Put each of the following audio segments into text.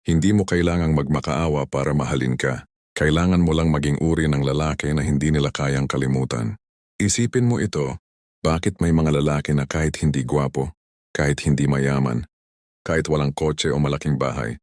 Hindi mo kailangang magmakaawa para mahalin ka. Kailangan mo lang maging uri ng lalaki na hindi nila kayang kalimutan. Isipin mo ito, bakit may mga lalaki na kahit hindi gwapo, kahit hindi mayaman, kahit walang kotse o malaking bahay,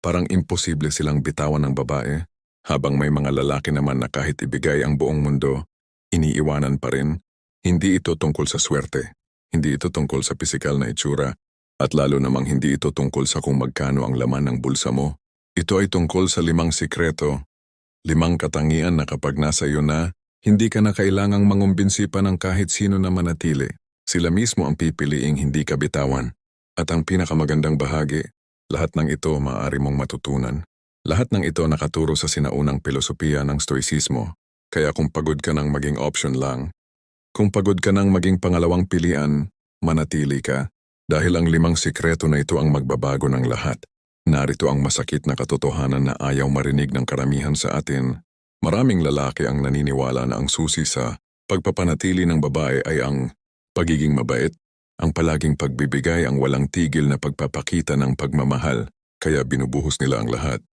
parang imposible silang bitawan ng babae, habang may mga lalaki naman na kahit ibigay ang buong mundo, iniiwanan pa rin. Hindi ito tungkol sa swerte, hindi ito tungkol sa pisikal na itsura, at lalo namang hindi ito tungkol sa kung magkano ang laman ng bulsa mo. Ito ay tungkol sa 5 sikreto, 5 katangian na kapag nasa iyo na, hindi ka na kailangang mangumbinsi pa ng kahit sino na manatili. Sila mismo ang pipiliing hindi ka bitawan. At ang pinakamagandang bahagi, lahat ng ito maaari mong matutunan. Lahat ng ito nakaturo sa sinaunang filosofiya ng stoicismo. Kaya kung pagod ka ng maging option lang, kung pagod ka ng maging pangalawang pilian, manatili ka. Dahil ang 5 sikreto na ito ang magbabago ng lahat. Narito ang masakit na katotohanan na ayaw marinig ng karamihan sa atin. Maraming lalaki ang naniniwala na ang susi sa pagpapanatili ng babae ay ang pagiging mabait, ang palaging pagbibigay, ang walang tigil na pagpapakita ng pagmamahal, kaya binubuhos nila ang lahat.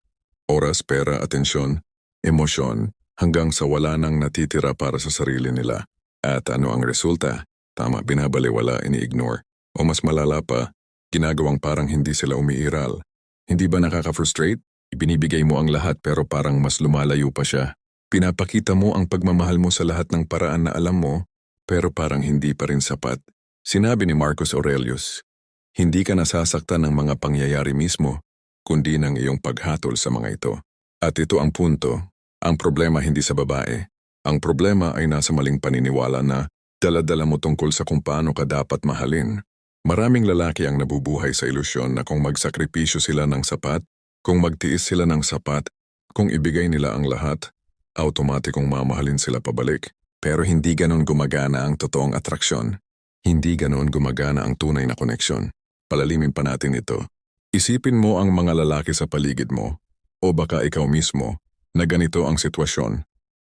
Oras, pera, atensyon, emosyon, hanggang sa wala nang natitira para sa sarili nila. At ano ang resulta? Tama, binabaliwala, ini-ignore. O mas malala pa, ginagawang parang hindi sila umiiral. Hindi ba nakaka-frustrate? Ibinibigay mo ang lahat pero parang mas lumalayo pa siya. Pinapakita mo ang pagmamahal mo sa lahat ng paraan na alam mo, pero parang hindi pa rin sapat. Sinabi ni Marcus Aurelius, hindi ka nasasaktan ng mga pangyayari mismo, kundi ng iyong paghatol sa mga ito. At ito ang punto, ang problema hindi sa babae. Ang problema ay nasa maling paniniwala na dala-dala mo tungkol sa kung paano ka dapat mahalin. Maraming lalaki ang nabubuhay sa ilusyon na kung magsakripisyo sila ng sapat, kung magtiis sila ng sapat, kung ibigay nila ang lahat, automatikong mamahalin sila pabalik. Pero hindi ganon gumagana ang totoong atraksyon. Hindi ganoon gumagana ang tunay na koneksyon. Palalimin pa natin ito. Isipin mo ang mga lalaki sa paligid mo, o baka ikaw mismo, na ganito ang sitwasyon.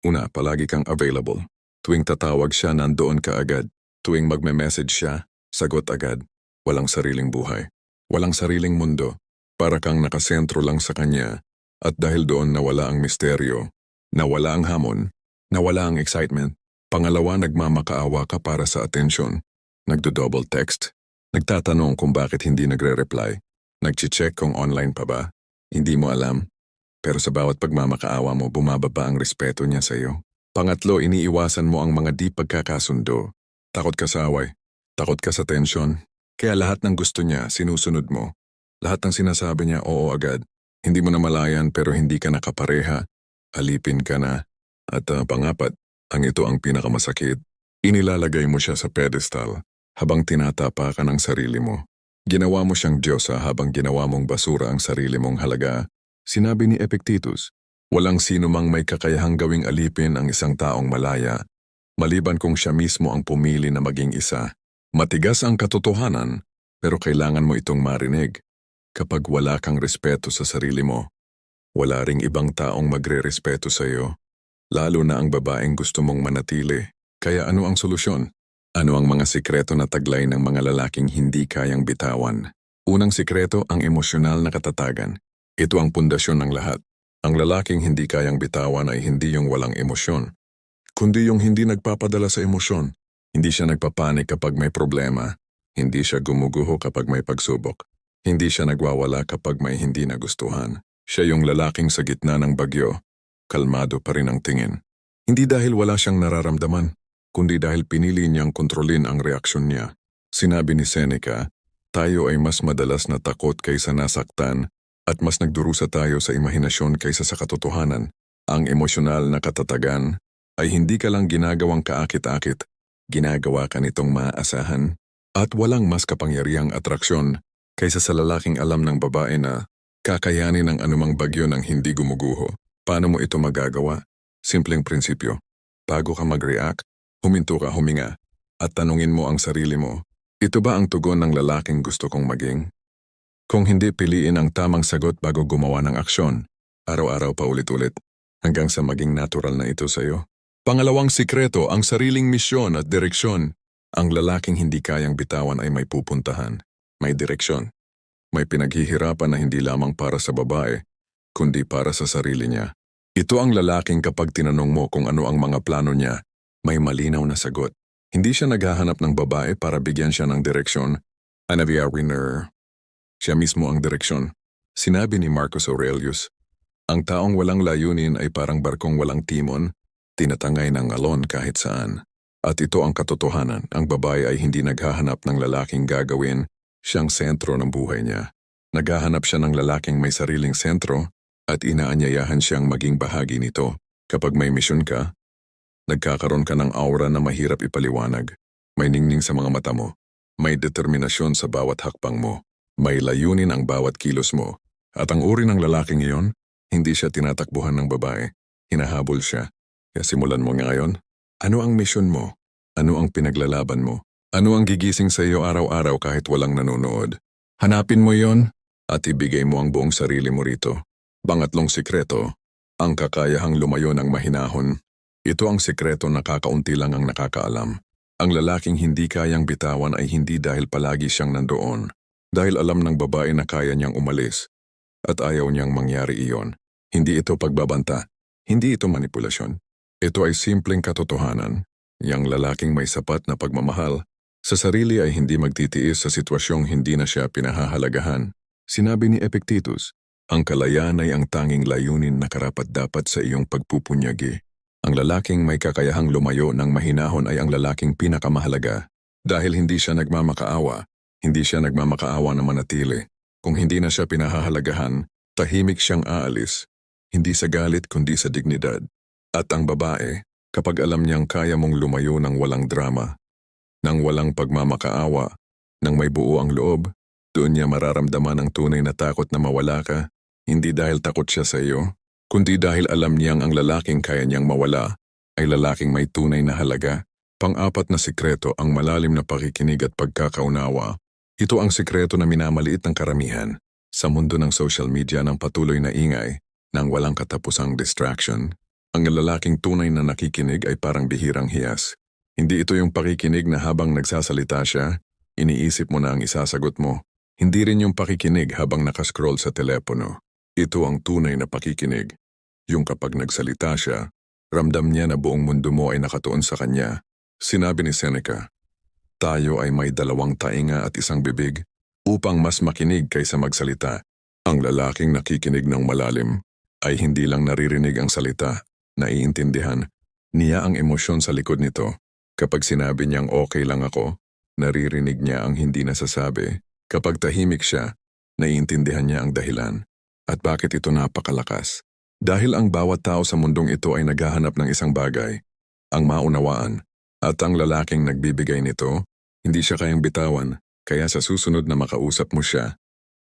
Una, palagi kang available. Tuwing tatawag siya, nandoon ka agad. Tuwing magme-message siya, sagot agad. Walang sariling buhay. Walang sariling mundo. Para kang nakasentro lang sa kanya, at dahil doon nawala ang misteryo, nawala ang hamon, nawala ang excitement. Pangalawa, nagmamakaawa ka para sa atensyon. Nagdo-double text. Nagtatanong kung bakit hindi nagre-reply. Nagche-check kung online pa ba. Hindi mo alam. Pero sa bawat pagmamakaawa mo, bumababa ang respeto niya sa iyo. Pangatlo, iniiwasan mo ang mga di pagkakasundo. Takot ka sa away. Takot ka sa tensyon. Kaya lahat ng gusto niya, sinusunod mo. Lahat ng sinasabi niya, oo agad. Hindi mo na malayan pero hindi ka nakapareha. Alipin ka na. At pangapat, ang ito ang pinakamasakit. Inilalagay mo siya sa pedestal habang tinatapa ka ng sarili mo. Ginawa mo siyang Diyosa habang ginawa mong basura ang sarili mong halaga. Sinabi ni Epictetus, walang sino mang may kakayahang gawing alipin ang isang taong malaya, maliban kung siya mismo ang pumili na maging isa. Matigas ang katotohanan, pero kailangan mo itong marinig. Kapag wala kang respeto sa sarili mo, wala ring ibang taong magre-respeto sa iyo. Lalo na ang babaeng gusto mong manatili. Kaya ano ang solusyon? Ano ang mga sikreto na taglay ng mga lalaking hindi kayang bitawan? Unang sikreto, ang emosyonal na katatagan. Ito ang pundasyon ng lahat. Ang lalaking hindi kayang bitawan ay hindi yung walang emosyon, kundi yung hindi nagpapadala sa emosyon. Hindi siya nagpapanik kapag may problema. Hindi siya gumuguho kapag may pagsubok. Hindi siya nagwawala kapag may hindi nagustuhan. Siya yung lalaking sa gitna ng bagyo, kalmado pa rin ang tingin. Hindi dahil wala siyang nararamdaman, kundi dahil pinili niyang kontrolin ang reaksyon niya. Sinabi ni Seneca, tayo ay mas madalas na takot kaysa nasaktan at mas nagdurusa tayo sa imahinasyon kaysa sa katotohanan. Ang emosyonal na katatagan ay hindi ka lang ginagawang kaakit-akit, ginagawa ka nitong maaasahan at walang mas kapangyarihang atraksyon kaysa sa lalaking alam ng babae na kakayanin ang anumang bagyo ng hindi gumuguho. Paano mo ito magagawa? Simpleng prinsipyo. Bago ka mag-react, huminto ka, huminga, at tanungin mo ang sarili mo, ito ba ang tugon ng lalaking gusto kong maging? Kung hindi, piliin ang tamang sagot bago gumawa ng aksyon. Araw-araw pa ulit-ulit, hanggang sa maging natural na ito sa'yo. Pangalawang sikreto, ang sariling misyon at direksyon. Ang lalaking hindi kayang bitawan ay may pupuntahan, may direksyon. May pinaghihirapan na hindi lamang para sa babae, kundi para sa sarili niya. Ito ang lalaking kapag tinanong mo kung ano ang mga plano niya, may malinaw na sagot. Hindi siya naghahanap ng babae para bigyan siya ng direksyon. Anavia winner. Siya mismo ang direksyon. Sinabi ni Marcus Aurelius, ang taong walang layunin ay parang barkong walang timon, tinatangay ng alon kahit saan. At ito ang katotohanan, ang babae ay hindi naghahanap ng lalaking gagawin siyang sentro ng buhay niya. Naghahanap siya ng lalaking may sariling sentro at inaanyayahan siyang maging bahagi nito. Kapag may misyon ka, nagkakaroon ka ng aura na mahirap ipaliwanag. May ningning sa mga mata mo. May determinasyon sa bawat hakbang mo. May layunin ang bawat kilos mo. At ang uri ng lalaking iyon, hindi siya tinatakbuhan ng babae. Hinahabol siya. Kaya simulan mo ngayon. Ano ang misyon mo? Ano ang pinaglalaban mo? Ano ang gigising sa iyo araw-araw kahit walang nanonood? Hanapin mo yon at ibigay mo ang buong sarili mo rito. Pangatlong sikreto, ang kakayahang lumayo ng mahinahon. Ito ang sikreto na kakaunti lang ang nakakaalam. Ang lalaking hindi kayang bitawan ay hindi dahil palagi siyang nandoon. Dahil alam ng babae na kaya niyang umalis at ayaw niyang mangyari iyon. Hindi ito pagbabanta. Hindi ito manipulasyon. Ito ay simpleng katotohanan. Yang lalaking may sapat na pagmamahal sa sarili ay hindi magtitiis sa sitwasyong hindi na siya pinahahalagahan. Sinabi ni Epictetus, ang kalayaan ay ang tanging layunin na karapat-dapat sa iyong pagpupunyagi. Ang lalaking may kakayahang lumayo ng mahinahon ay ang lalaking pinakamahalaga. Dahil hindi siya nagmamakaawa, hindi siya nagmamakaawa na manatili. Kung hindi na siya pinahahalagahan, tahimik siyang aalis. Hindi sa galit kundi sa dignidad. At ang babae, kapag alam niyang kaya mong lumayo ng walang drama, nang walang pagmamakaawa, nang may buo ang loob, doon niya mararamdaman ang tunay na takot na mawala ka, hindi dahil takot siya sa iyo, kundi dahil alam niyang ang lalaking kaya niyang mawala ay lalaking may tunay na halaga. Pang-apat na sikreto ang malalim na pakikinig at pagkakaunawa. Ito ang sikreto na minamaliit ng karamihan sa mundo ng social media ng patuloy na ingay ng walang katapusang distraction. Ang lalaking tunay na nakikinig ay parang bihirang hiyas. Hindi ito yung pakikinig na habang nagsasalita siya, iniisip mo na ang isasagot mo. Hindi rin yung pakikinig habang nakascroll sa telepono. Ito ang tunay na pakikinig. Yung kapag nagsalita siya, ramdam niya na buong mundo mo ay nakatuon sa kanya. Sinabi ni Seneca, tayo ay may dalawang tainga at isang bibig upang mas makinig kaysa magsalita. Ang lalaking nakikinig ng malalim ay hindi lang naririnig ang salita, naiintindihan niya ang emosyon sa likod nito. Kapag sinabi niyang okay lang ako, naririnig niya ang hindi nasasabi. Kapag tahimik siya, naiintindihan niya ang dahilan. At bakit ito napakalakas? Dahil ang bawat tao sa mundong ito ay naghahanap ng isang bagay, ang maunawaan. At ang lalaking nagbibigay nito, hindi siya kayang bitawan, kaya sa susunod na makausap mo siya,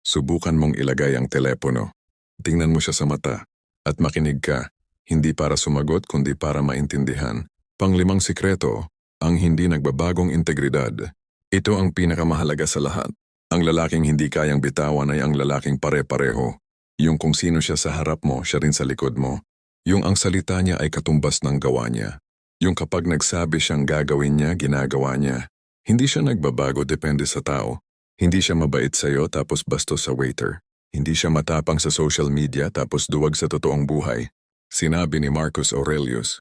subukan mong ilagay ang telepono. Tingnan mo siya sa mata at makinig ka, hindi para sumagot kundi para maintindihan. Panglimang sikreto, ang hindi nagbabagong integridad. Ito ang pinakamahalaga sa lahat. Ang lalaking hindi kayang bitawan ay ang lalaking pare-pareho. Yung kung sino siya sa harap mo, siya rin sa likod mo. Yung ang salita niya ay katumbas ng gawa niya. Yung kapag nagsabi siyang gagawin niya, ginagawa niya. Hindi siya nagbabago depende sa tao. Hindi siya mabait sa'yo tapos bastos sa waiter. Hindi siya matapang sa social media tapos duwag sa totoong buhay. Sinabi ni Marcus Aurelius,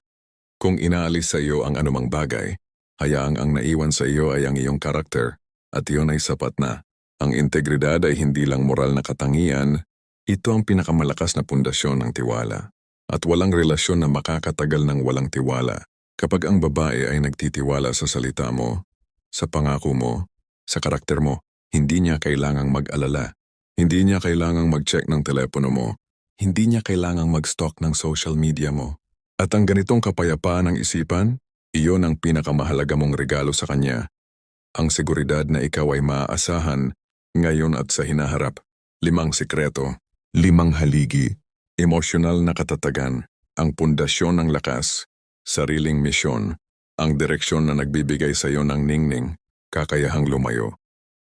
kung inaalis sa iyo ang anumang bagay, hayaang ang naiwan sa iyo ay ang iyong karakter at iyon ay sapat na. Ang integridad ay hindi lang moral na katangian, ito ang pinakamalakas na pundasyon ng tiwala. At walang relasyon na makakatagal ng walang tiwala. Kapag ang babae ay nagtitiwala sa salita mo, sa pangako mo, sa karakter mo, hindi niya kailangang mag-alala. Hindi niya kailangang mag-check ng telepono mo. Hindi niya kailangang mag-stalk ng social media mo. At ang ganitong kapayapaan ng isipan, iyon ang pinakamahalaga mong regalo sa kanya. Ang seguridad na ikaw ay maaasahan, ngayon at sa hinaharap. 5 sikreto, 5 haligi, emosyonal na katatagan, ang pundasyon ng lakas, sariling misyon, ang direksyon na nagbibigay sa iyo ng ningning, kakayahang lumayo.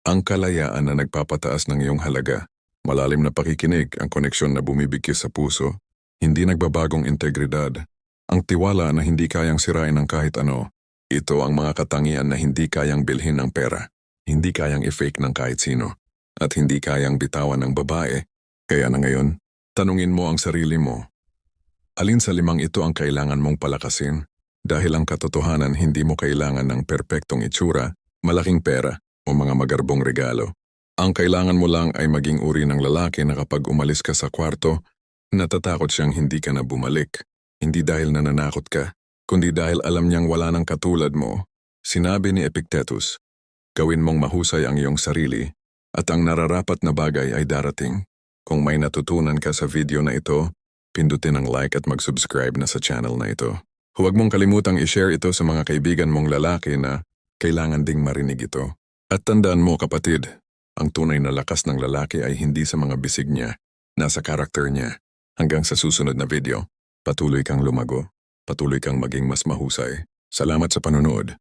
Ang kalayaan na nagpapataas ng iyong halaga, malalim na pakikinig, ang koneksyon na bumibigkis sa puso, hindi nagbabagong integridad, ang tiwala na hindi kayang sirain ng kahit ano. Ito ang mga katangian na hindi kayang bilhin ng pera, hindi kayang i-fake ng kahit sino. at hindi kayang bitawan ng babae. Kaya na ngayon, tanungin mo ang sarili mo. Alin sa limang ito ang kailangan mong palakasin? Dahil ang katotohanan hindi mo kailangan ng perpektong itsura, malaking pera o mga magarbong regalo. Ang kailangan mo lang ay maging uri ng lalaki na kapag umalis ka sa kwarto, natatakot siyang hindi ka na bumalik. Hindi dahil nananakot ka, kundi dahil alam niyang wala nang katulad mo. Sinabi ni Epictetus, gawin mong mahusay ang iyong sarili at ang nararapat na bagay ay darating. Kung may natutunan ka sa video na ito, pindutin ang like at mag-subscribe na sa channel na ito. Huwag mong kalimutang i-share ito sa mga kaibigan mong lalaki na kailangan ding marinig ito. At tandaan mo kapatid, ang tunay na lakas ng lalaki ay hindi sa mga bisig niya, nasa karakter niya. Hanggang sa susunod na video, patuloy kang lumago, patuloy kang maging mas mahusay. Salamat sa panonood.